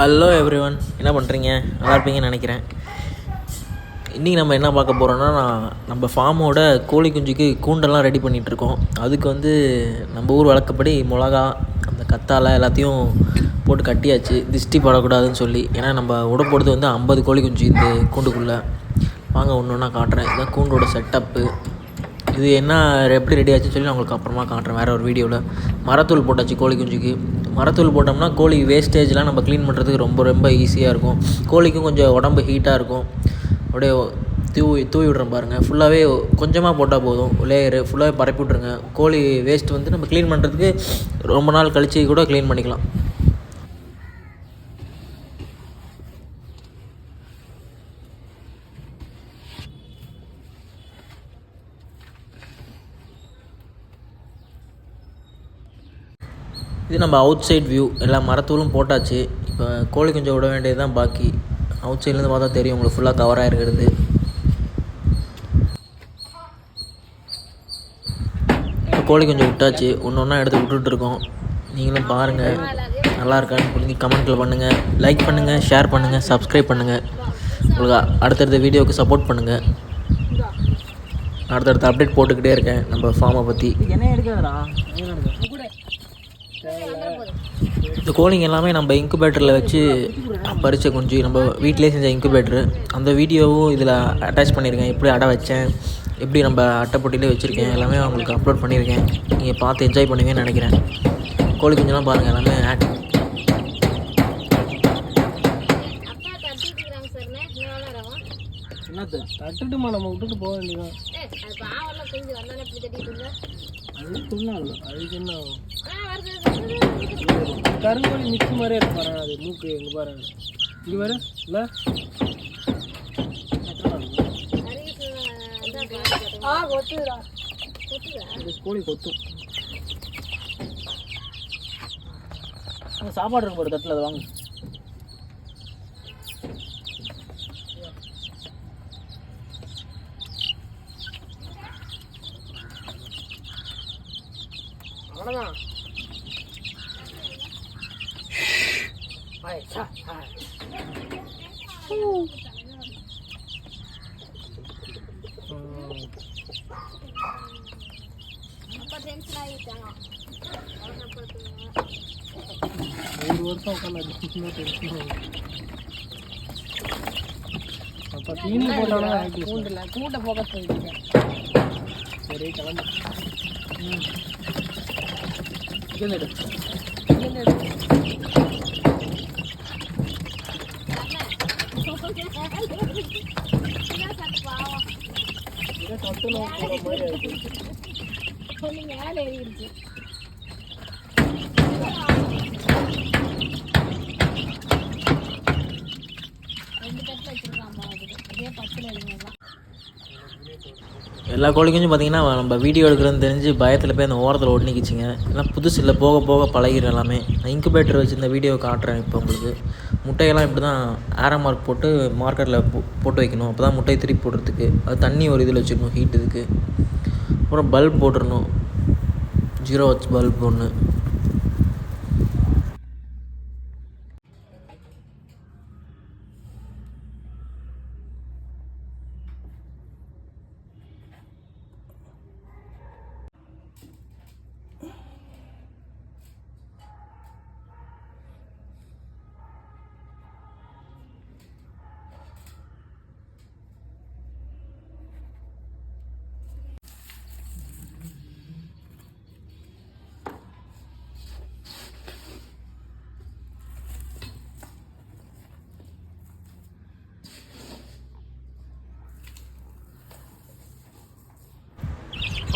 Hello everyone, என்ன பண்ணுறீங்க? நல்லா இருப்பீங்கன்னு நினைக்கிறேன். இன்றைக்கி நம்ம என்ன பார்க்க போகிறோன்னா, நம்ம ஃபார்மோட கோழி குஞ்சுக்கு கூண்டெல்லாம் ரெடி பண்ணிகிட்ருக்கோம். அதுக்கு நம்ம ஊர் வழக்கப்படி மிளகா, அந்த கத்தாழை எல்லாத்தையும் போட்டு கட்டியாச்சு, திஷ்டி படக்கூடாதுன்னு சொல்லி. ஏன்னா நம்ம விட போகிறது 50 கோழி குஞ்சு இந்த கூண்டுக்குள்ளே. வாங்க ஒன்று ஒன்றா காட்டுறேன். இதுதான் கூண்டோட செட்டப்பு. இது எப்படி ரெடி ஆச்சுன்னு சொல்லி நான் உங்களுக்கு அப்புறமா காட்டுறேன் வேறு ஒரு வீடியோவில். மரத்தூள் போட்டாச்சு கோழி குஞ்சுக்கு. மரத்தூள் போட்டோம்னா கோழி வேஸ்டேஜ்லாம் நம்ம க்ளீன் பண்ணுறதுக்கு ரொம்ப ஈஸியாக இருக்கும். கோழிக்கும் கொஞ்சம் உடம்பு ஹீட்டாக இருக்கும். அப்படியே தூவி விட்றேன் பாருங்கள். ஃபுல்லாகவே கொஞ்சமாக போட்டால் போதும். லேயரு ஃபுல்லாகவே பரப்பி விட்ருங்க. கோழி வேஸ்ட் நம்ம க்ளீன் பண்ணுறதுக்கு ரொம்ப நாள் கழித்து கூட க்ளீன் பண்ணிக்கலாம். இது நம்ம அவுட் சைட் வியூ. எல்லா மரத்தூளும் போட்டாச்சு. இப்போ கோழி குஞ்சை விட வேண்டியது தான் பாக்கி. அவுட் சைட்லேருந்து பார்த்தா தெரியும் உங்களுக்கு ஃபுல்லாக கவராக இருக்கிறது. இப்போ கோழி குஞ்சை விட்டாச்சு. ஒன்று ஒன்றா எடுத்து விட்டுட்ருக்கோம். நீங்களும் பாருங்கள், நல்லா இருக்கான்னு புரிஞ்சு கமெண்ட்டில் பண்ணுங்கள், லைக் பண்ணுங்கள், ஷேர் பண்ணுங்கள், சப்ஸ்கிரைப் பண்ணுங்கள். உங்களுக்கு அடுத்தடுத்த வீடியோவுக்கு சப்போர்ட் பண்ணுங்கள். அடுத்தடுத்த அப்டேட் போட்டுக்கிட்டே இருக்கேன் நம்ம ஃபார்மை பற்றி. என்ன எடுக்காதா? இந்த கோழிங்க எல்லாமே நம்ம இன்குபேட்டரில் வச்சு பறித்த குஞ்சு. நம்ம வீட்டிலே செஞ்ச இன்குபேட்டரு. அந்த வீடியோவும் இதில் அட்டாச் பண்ணியிருக்கேன். எப்படி அடை வச்சேன், எப்படி நம்ம அட்டைப்பொட்டிலே வச்சுருக்கேன், எல்லாமே அவங்களுக்கு அப்லோட் பண்ணியிருக்கேன். நீங்கள் பார்த்து என்ஜாய் பண்ணுவீங்கன்னு நினைக்கிறேன். கோழி குஞ்செல்லாம் பாருங்கள், எல்லாமே தட்டுட்டுமா, நம்ம விட்டுட்டு போக வேண்டியதான். அது சொன்னாலும் அதுக்கு என்ன கருங்கோழி மிக்ஸ் மாதிரியே இருக்கு பாருங்க. அது மூக்கு இங்கே பாருங்க, இங்கே பாரு. இல்லை கோழி கொத்தும். சாப்பாடு இருக்கு பாரு தட்டில், அதை வாங்க. அவ்வளோதான். ஒரு வருஷம் உட்காந்து அப்போ தீனி போட்டோன்னா கூட்டை ஃபோக்கஸ் பண்ணிட்டு சரி கிளம்பு. எல்லா கோழிக்கும் பார்த்தீங்கன்னா நம்ம வீடியோ எடுக்கிறோன்னு தெரிஞ்சு பயத்தில் போய் அந்த ஓரத்தில் ஒட்டிக்கிச்சிங்க. எல்லாம் புதுசு இல்லை, போக போக பழகிடும் எல்லாமே. நான் இன்குபேட்டர் வச்சு இந்த வீடியோ காட்டுறேன். இப்போ உங்களுக்கு முட்டையெல்லாம் இப்படி தான் ஏரோ மார்க் போட்டு மார்க்கெட்டில் போட்டு வைக்கணும். அப்போ தான் முட்டையை திருப்பி போடுறதுக்கு. அது தண்ணி ஒரு இதில் வச்சுக்கணும், ஹீட் இதுக்கு. அப்புறம் பல்ப் போட்டுடணும், 0 வாட்ஸ் பல்ப் ஒன்று.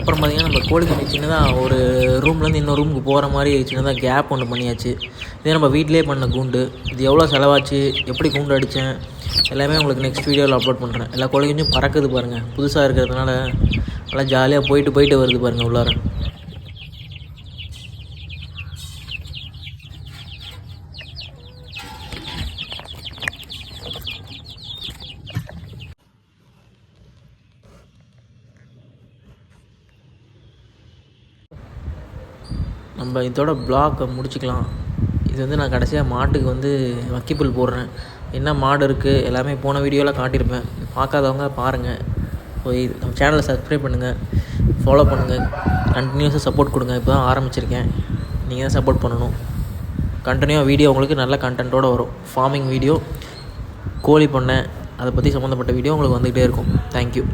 அப்புறம் பார்த்திங்கன்னா நம்ம கோழி குஞ்சு சின்னதாக ஒரு ரூம்லேருந்து இன்னொரு ரூமுக்கு போகிற மாதிரி சின்னதாக கேப் ஒன்று பண்ணியாச்சு. இதே நம்ம வீட்டிலே பண்ண கூண்டு. இது எவ்வளோ செலவாச்சு, எப்படி கூண்டு அடித்தேன், எல்லாமே உங்களுக்கு நெக்ஸ்ட் வீடியோவில் அப்லோட் பண்ணுறேன். எல்லா கோழி குஞ்சும் பறக்குது பாருங்கள். புதுசாக இருக்கிறதுனால நல்லா ஜாலியாக போயிட்டு வருது பாருங்கள் உள்ளார. நம்ம இதோட ப்ளாகை முடிச்சுக்கலாம். இது வந்து நான் கடைசியாக மாட்டுக்கு வந்து வக்கிப்புல் போடுறேன். என்ன மாடு இருக்குது எல்லாமே போன வீடியோவில் காட்டியிருப்பேன். பார்க்காதவங்க பாருங்கள். போய் நம்ம சேனலை சப்ஸ்கிரைப் பண்ணுங்கள், ஃபாலோ பண்ணுங்கள், கண்டினியூஸாக சப்போர்ட் கொடுங்க. இப்போ தான் ஆரம்பிச்சிருக்கேன், நீங்கள் தான் சப்போர்ட் பண்ணணும். கண்டினியூவாக வீடியோ உங்களுக்கு நல்ல கண்டென்ட்டோடு வரும். ஃபார்மிங் வீடியோ, கோழி பண்ணை அதை பற்றி சம்மந்தப்பட்ட வீடியோ உங்களுக்கு வந்துக்கிட்டே இருக்கும். தேங்க்யூ.